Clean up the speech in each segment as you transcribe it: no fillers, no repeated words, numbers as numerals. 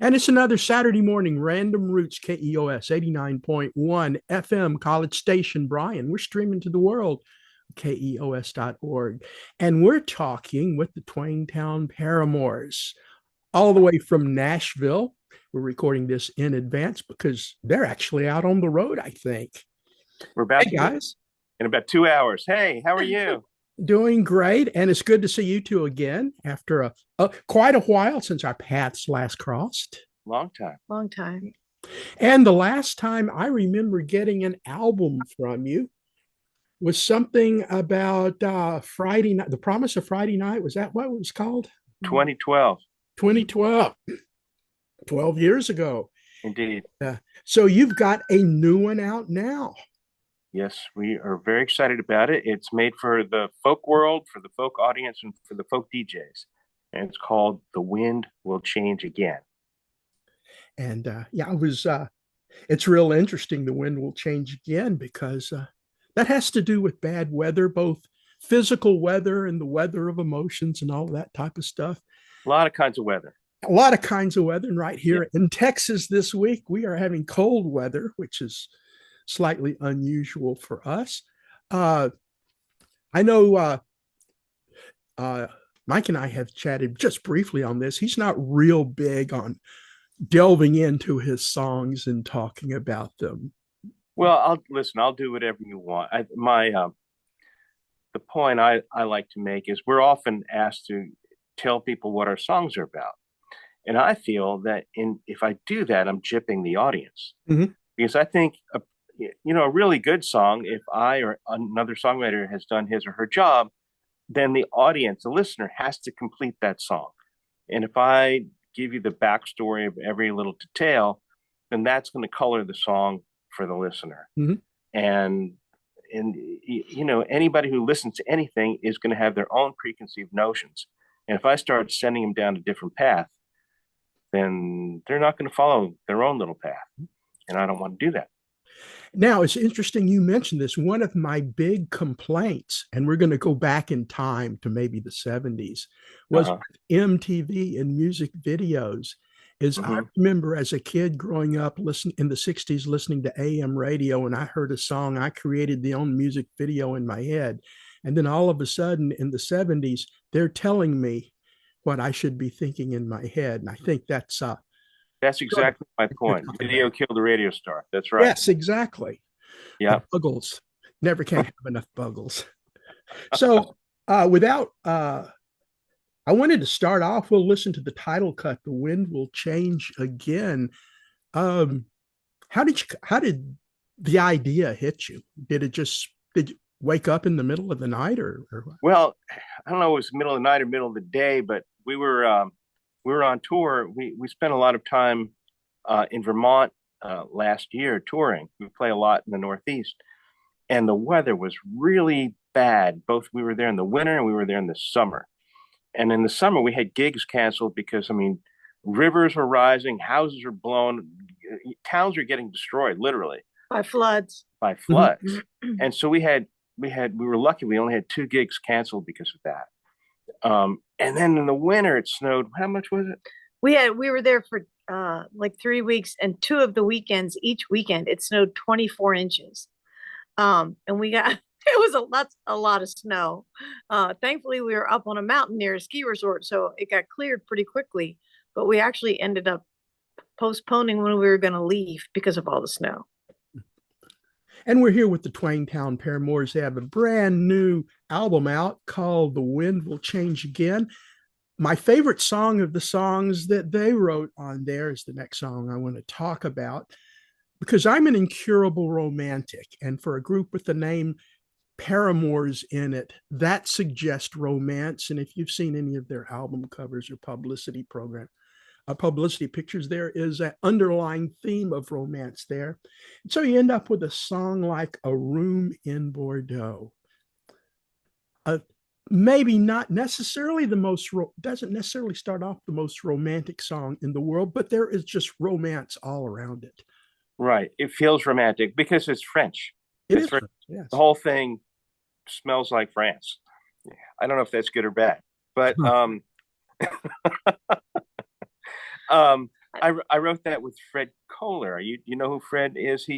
And it's another Saturday morning, Random Roots KEOS 89.1 FM College Station, Bryan. We're streaming to the world, KEOS.org. And we're talking with the Twangtown Paramours, all the way from Nashville. We're recording this in advance because they're actually out on the road, I think. We're about Hey, to leave guys. in about 2 hours. Hey, how are you? Doing great. And it's good to see you two again after quite a while since our paths last crossed. Long time. Long time. And the last time I remember getting an album from you was something about Friday night, The Promise of Friday Night. Was that what it was called? 2012. 2012, 12 years ago. Indeed. So you've got a new one out now. Yes, we are very excited about it. It's made for the folk world, for the folk audience, and for the folk DJs. And it's called The Wind Will Change Again. And yeah, it's real interesting. The wind will change again because that has to do with bad weather, both physical weather and the weather of emotions and all that type of stuff. A lot of kinds of weather. A lot of kinds of weather. And right here in Texas this week, we are having cold weather, which is slightly unusual for us. I know Mike and I have chatted just briefly on this. He's not real big on delving into his songs and talking about them. Well, I'll do whatever you want. The point I like to make is we're often asked to tell people what our songs are about. And I feel that if I do that, I'm gypping the audience. Mm-hmm. Because I think a really good song, if I or another songwriter has done his or her job, then the audience, the listener, has to complete that song. And if I give you the backstory of every little detail, then that's going to color the song for the listener. Mm-hmm. And anybody who listens to anything is going to have their own preconceived notions. And if I start sending them down a different path, then they're not going to follow their own little path. And I don't want to do that. Now, it's interesting you mentioned this. One of my big complaints, and we're going to go back in time to maybe the 70s, was MTV and music videos. I remember as a kid growing up listening in the 60s, listening to AM radio, and I heard a song, I created the own music video in my head. And then all of a sudden in the 70s, they're telling me what I should be thinking in my head. And I think that's exactly my point. Video killed the radio star. That's right. Yes, exactly. Yeah. Buggles. Never can have enough buggles. So I wanted to start off, we'll listen to the title cut, The Wind Will Change Again. How did the idea hit you? Did you wake up in the middle of the night or what? Well, I don't know, it was middle of the night or middle of the day, but we were on tour. We spent a lot of time in Vermont last year touring. We play a lot in the Northeast, and the weather was really bad. We were there in the winter and we were there in the summer. And in the summer, we had gigs canceled because, rivers were rising, houses were blown, towns were getting destroyed, literally. By floods. And so we were lucky. We only had 2 gigs canceled because of that. And then in the winter, it snowed. How much was it? We were there for like 3 weeks, and 2 of the weekends, each weekend, it snowed 24 inches. And we got, it was a lot of snow. Thankfully, we were up on a mountain near a ski resort, so it got cleared pretty quickly. But we actually ended up postponing when we were going to leave because of all the snow. And we're here with the Twangtown Paramours. They have a brand new album out called The Wind Will Change Again. My favorite song of the songs that they wrote on there is the next song I want to talk about, because I'm an incurable romantic. And for a group with the name Paramours in it, that suggests romance. And if you've seen any of their album covers or publicity pictures, there is an underlying theme of romance there. And so you end up with a song like A Room in Bordeaux. Maybe not necessarily doesn't necessarily start off the most romantic song in the world, but there is just romance all around it. Right. It feels romantic because it's French. It's French, yes. The whole thing smells like France. I don't know if that's good or bad, but I wrote that with Fred Kohler. You know who Fred is?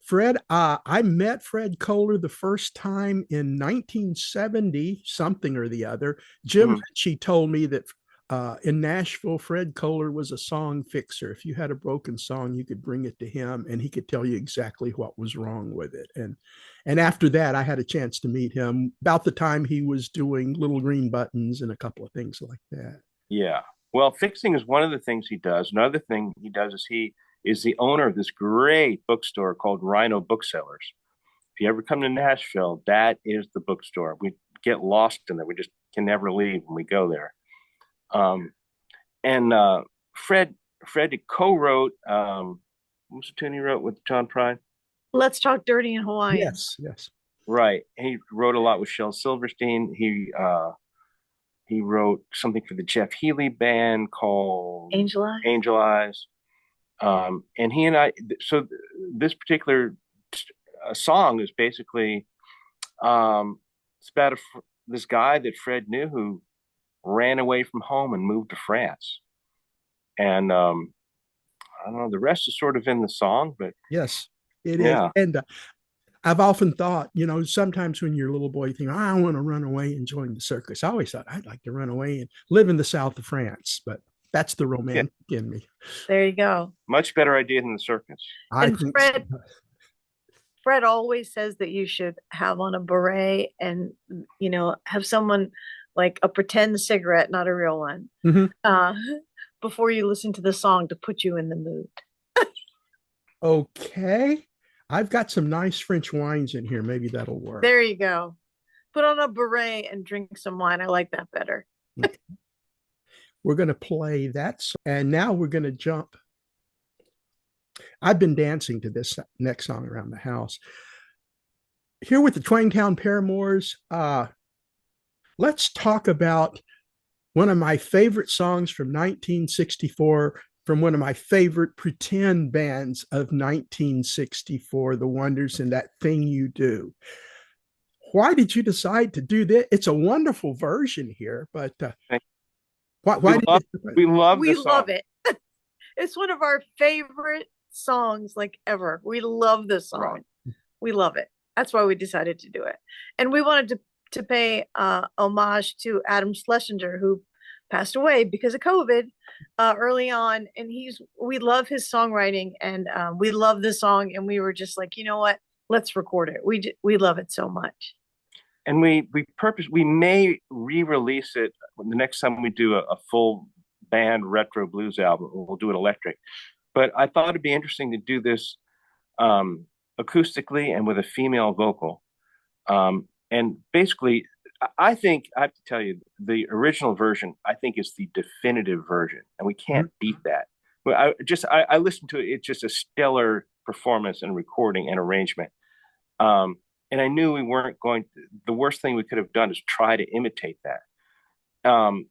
Fred, I met Fred Kohler the first time in 1970, something or the other. Jim Mhm. Ritchie told me that in Nashville, Fred Kohler was a song fixer. If you had a broken song, you could bring it to him, and he could tell you exactly what was wrong with it. And after that, I had a chance to meet him about the time he was doing Little Green Buttons and a couple of things like that. Yeah. Well, fixing is one of the things he does. Another thing he does is he is the owner of this great bookstore called Rhino Booksellers. If you ever come to Nashville, that is the bookstore. We get lost in there. We just can never leave when we go there. Um, and Fred co-wrote what was the tune he wrote with John Prine? Let's Talk Dirty in Hawaiian. Yes, yes. Right. He wrote a lot with Shel Silverstein. He wrote something for the Jeff Healey band called Angel Eyes. Angel Eyes. And he and I, so this particular song is basically, it's about this guy that Fred knew who ran away from home and moved to France. And I don't know, the rest is sort of in the song, but Yes, it is. yeah, And I've often thought, sometimes when you're a little boy, you think, I want to run away and join the circus. I always thought I'd like to run away and live in the south of France, but that's the yeah, romantic in me. There you go. much better idea than the circus. I And think so. Fred always says that you should have on a beret and, have someone like a pretend cigarette, not a real one, Mhm. before you listen to the song to put you in the mood. Okay. I've got some nice French wines in here. Maybe that'll work. There you go. Put on a beret and drink some wine. I like that better. Okay. We're going to play that. And now we're going to jump. I've been dancing to this next song around the house. Here with the Twangtown Paramours, let's talk about one of my favorite songs from 1964, from one of my favorite pretend bands of 1964, The Wonders and That Thing You Do. Why did you decide to do that? It's a wonderful version here, but why did we love We the song. love it. It's one of our favorite songs like ever. We love this song. Right. We love it. That's why we decided to do it. And we wanted to pay homage to Adam Schlesinger, who passed away because of COVID early on. And we love his songwriting, and we love this song. And we were just like, you know what? Let's record it. We love it so much. And we may re-release it the next time we do a full band retro blues album. We'll do it electric. But I thought it'd be interesting to do this acoustically and with a female vocal. And basically, I think I have to tell you, the original version I think is the definitive version, and we can't beat that. I listened to it; it's just a stellar performance and recording and arrangement. And I knew we weren't going to. The worst thing we could have done is try to imitate that. And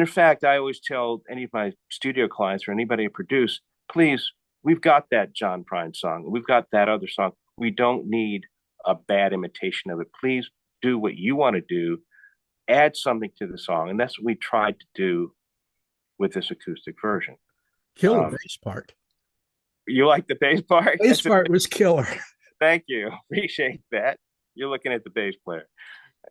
in fact, I always tell any of my studio clients or anybody I produce, please, we've got that John Prine song, we've got that other song. We don't need a bad imitation of it. Please do what you want to do, add something to the song. And that's what we tried to do with this acoustic version. Killer bass part. You like the bass part? Bass part was killer. Thank you. Appreciate that. You're looking at the bass player.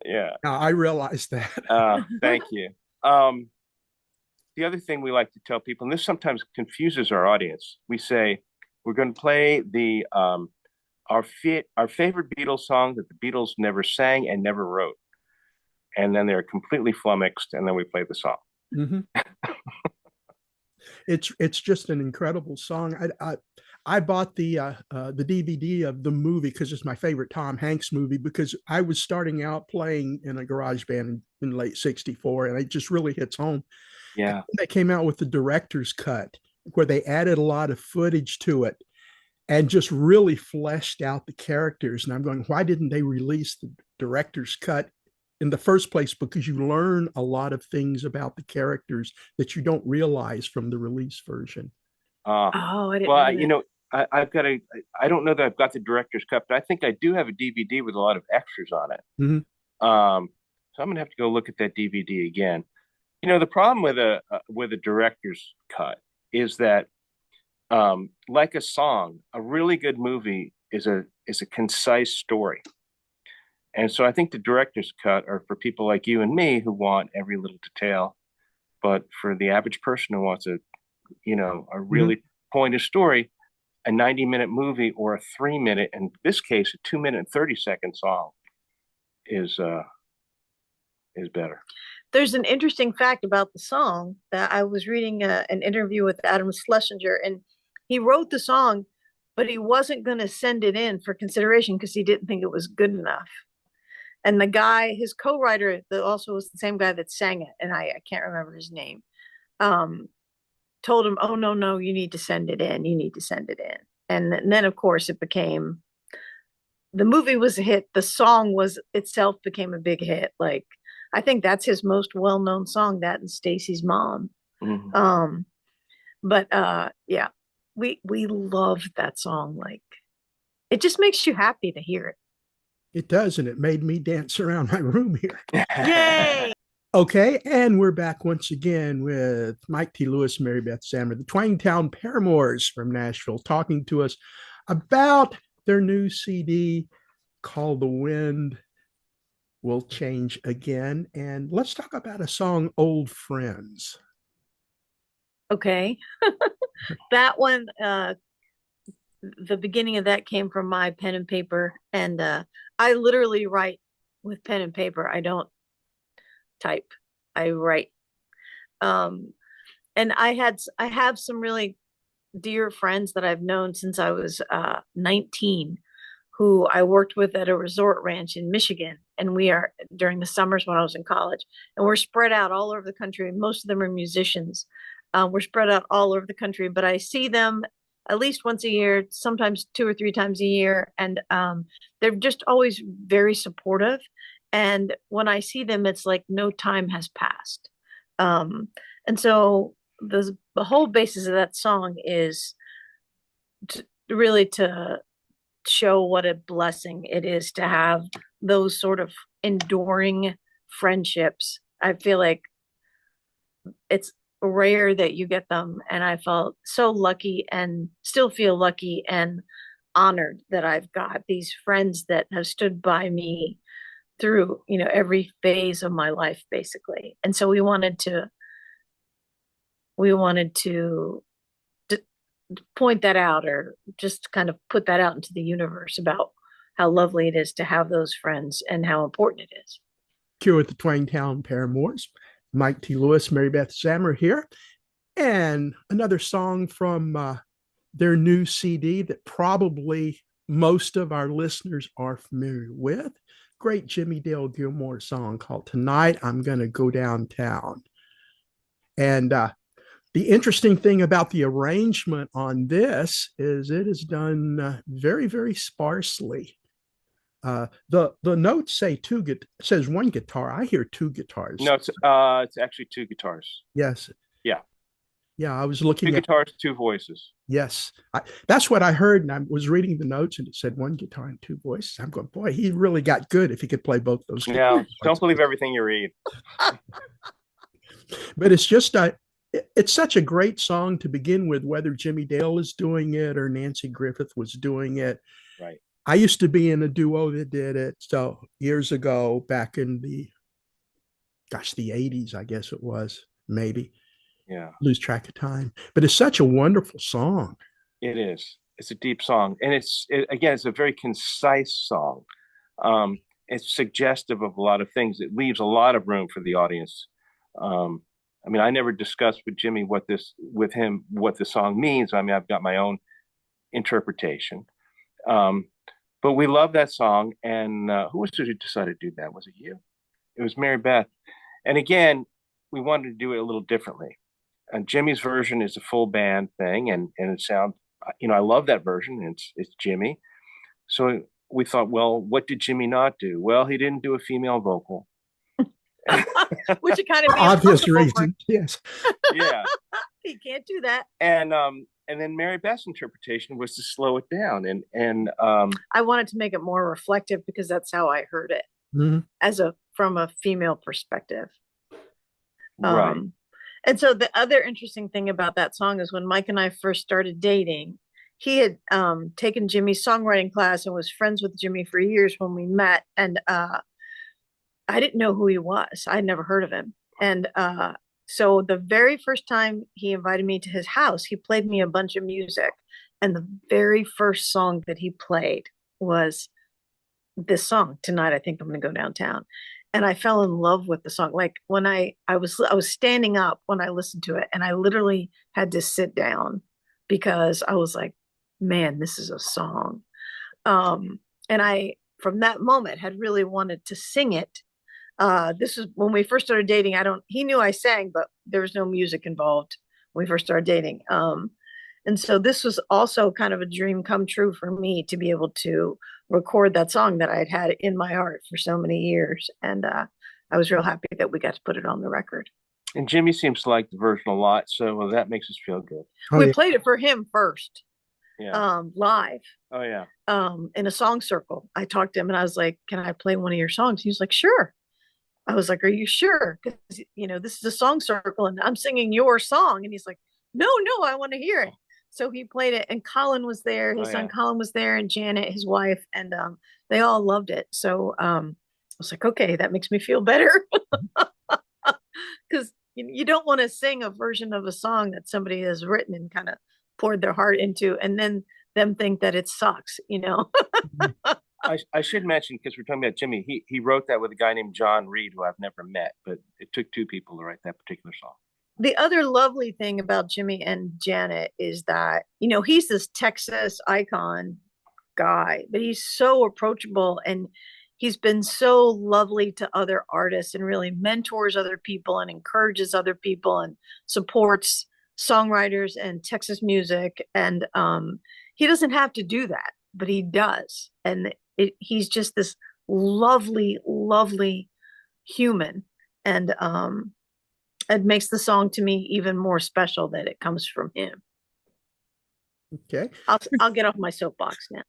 Yeah. Now, I realized that. Thank you. The other thing we like to tell people, and this sometimes confuses our audience, we say we're going to play our favorite Beatles song that the Beatles never sang and never wrote, and then they're completely flummoxed, and then we play the song. Mm-hmm. It's just an incredible song. I bought the DVD of the movie because it's my favorite Tom Hanks movie, because I was starting out playing in a garage band in late '64, and it just really hits home. Yeah. They came out with the director's cut where they added a lot of footage to it and just really fleshed out the characters. And I'm going, why didn't they release the director's cut in the first place? Because you learn a lot of things about the characters that you don't realize from the release version. I didn't well, know that. I've got I don't know that I've got the director's cut, but I think I do have a DVD with a lot of extras on it. Mm-hmm. So I'm gonna have to go look at that DVD again. The problem with a director's cut is that like a song, a really good movie is a concise story. And so I think the director's cut are for people like you and me who want every little detail, but for the average person who wants a, you know, a Mhm. really pointed story, a 90-minute movie or a 3 minute, in this case, a 2 minute and 30-second song is better. There's an interesting fact about the song that I was reading an interview with Adam Schlesinger, and he wrote the song, but he wasn't going to send it in for consideration because he didn't think it was good enough. And the guy, his co-writer, that also was the same guy that sang it, and I can't remember his name, um, told him, "Oh no, you need to send it in. You need to send it in." And then, of course, it became the movie was a hit. The song was itself became a big hit. Like I think that's his most well-known song, that and Stacy's Mom. Mhm. But yeah, we love that song. Like it just makes you happy to hear it. It does, and it made me dance around my room here. Yay! Okay, and we're back once again with Mike T. Lewis, Mary Beth Sammer, the Twangtown Paramours from Nashville, talking to us about their new CD called The Wind Will Change Again. And let's talk about a song, Old Friends. Okay. That one, the beginning of that came from my pen and paper, and I literally write with pen and paper. I don't type. I write. And I have some really dear friends that I've known since I was 19, who I worked with at a resort ranch in Michigan, and we are during the summers when I was in college, and we're spread out all over the country. Most of them are musicians. We're spread out all over the country, but I see them at least once a year, sometimes 2 or 3 times a year, and they're just always very supportive. And when I see them, it's like no time has passed. And so the whole basis of that song is really to show what a blessing it is to have those sort of enduring friendships. I feel like it's rare that you get them, and I felt so lucky and still feel lucky and honored that I've got these friends that have stood by me through, every phase of my life basically. And so we wanted to point that out, or just kind of put that out into the universe about how lovely it is to have those friends and how important it is. Here with the Twangtown Paramours, Mike T. Lewis, Mary Beth Sammer here, and another song from their new CD that probably most of our listeners are familiar with. Great Jimmy Dale Gilmore song called Tonight I'm Gonna Go Downtown. And the interesting thing about the arrangement on this is it is done very, very sparsely. The notes say says one guitar. I hear two guitars. No, it's actually two guitars. Yes. Yeah. Yeah, I was looking two at guitars, two voices. Yes, that's what I heard, and I was reading the notes, and it said one guitar and two voices. I'm going, boy, he really got good if he could play both those. No, don't believe everything you read. But it's such a great song to begin with, whether Jimmy Dale is doing it or Nancy Griffith was doing it. Right. I used to be in a duo that did it. So years ago, back in the 80s, I guess it was, maybe. Yeah. Lose track of time. But it's such a wonderful song. It is. It's a deep song. And again, it's a very concise song. It's suggestive of a lot of things. It leaves a lot of room for the audience. I mean, I never discussed with Jimmy what the song means. I mean, I've got my own interpretation. But we love that song. And who was it who decided to do that? Was it you? It was Mary Beth. And again, we wanted to do it a little differently. And Jimmy's version is a full band thing, and it sounds, I love that version. It's Jimmy. So we thought, well, what did Jimmy not do? Well, he didn't do a female vocal. Which it kind of obvious reason. Yes. Yeah. He can't do that. And then Mary Beth's interpretation was to slow it down, and I wanted to make it more reflective because that's how I heard it, mm-hmm. from a female perspective. Right. And so the other interesting thing about that song is when Mike and I first started dating, he had taken Jimmy's songwriting class and was friends with Jimmy for years when we met. And I didn't know who he was. I'd never heard of him. And so the very first time he invited me to his house, he played me a bunch of music. And the very first song that he played was this song, Tonight I Think I'm Gonna Go Downtown. And I fell in love with the song. Like when I was standing up when I listened to it, and I literally had to sit down because I was like, man, this is a song. And I from that moment had really wanted to sing it. This is when we first started dating. He knew I sang, but there was no music involved when we first started dating. And so this was also kind of a dream come true for me to be able to record that song that I'd had in my heart for so many years. And I was real happy that we got to put it on the record. And Jimmy seems to like the version a lot, so that makes us feel good. We played it for him first, live. Oh yeah. In a song circle. I talked to him and I was like, "Can I play one of your songs?" He was like, "Sure." I was like, "Are you sure? Because this is a song circle and I'm singing your song." And he's like, "No, I want to hear it." So he played it, and Colin was there. His son Colin was there, and Janet, his wife, and they all loved it. So I was like, okay, that makes me feel better, because you don't want to sing a version of a song that somebody has written and kind of poured their heart into, and then them think that it sucks. I should mention, because we're talking about Jimmy, he wrote that with a guy named John Reed, who I've never met, but it took two people to write that particular song. The other lovely thing about Jimmy and Janet is that, he's this Texas icon guy, but he's so approachable, and he's been so lovely to other artists and really mentors other people and encourages other people and supports songwriters and Texas music. And he doesn't have to do that, but he does. And he's just this lovely, lovely human. And it makes the song to me even more special that it comes from him. Okay. I'll get off my soapbox now.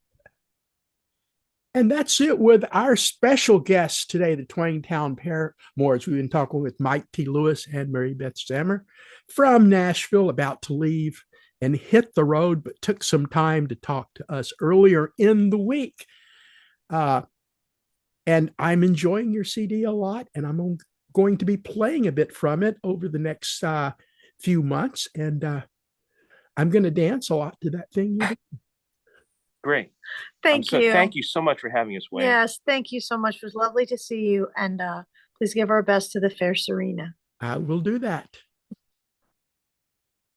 And that's it with our special guests today, the Twangtown Paramours. We've been talking with Mike T. Lewis and Mary Beth Zammer from Nashville, about to leave and hit the road, but took some time to talk to us earlier in the week. And I'm enjoying your CD a lot, and I'm going to be playing a bit from it over the next few months, and I'm going to dance a lot to that thing. Great. Thank you. Thank you so much for having us, Wayne. Yes, thank you so much. It was lovely to see you, and please give our best to the fair Serena. I will do that.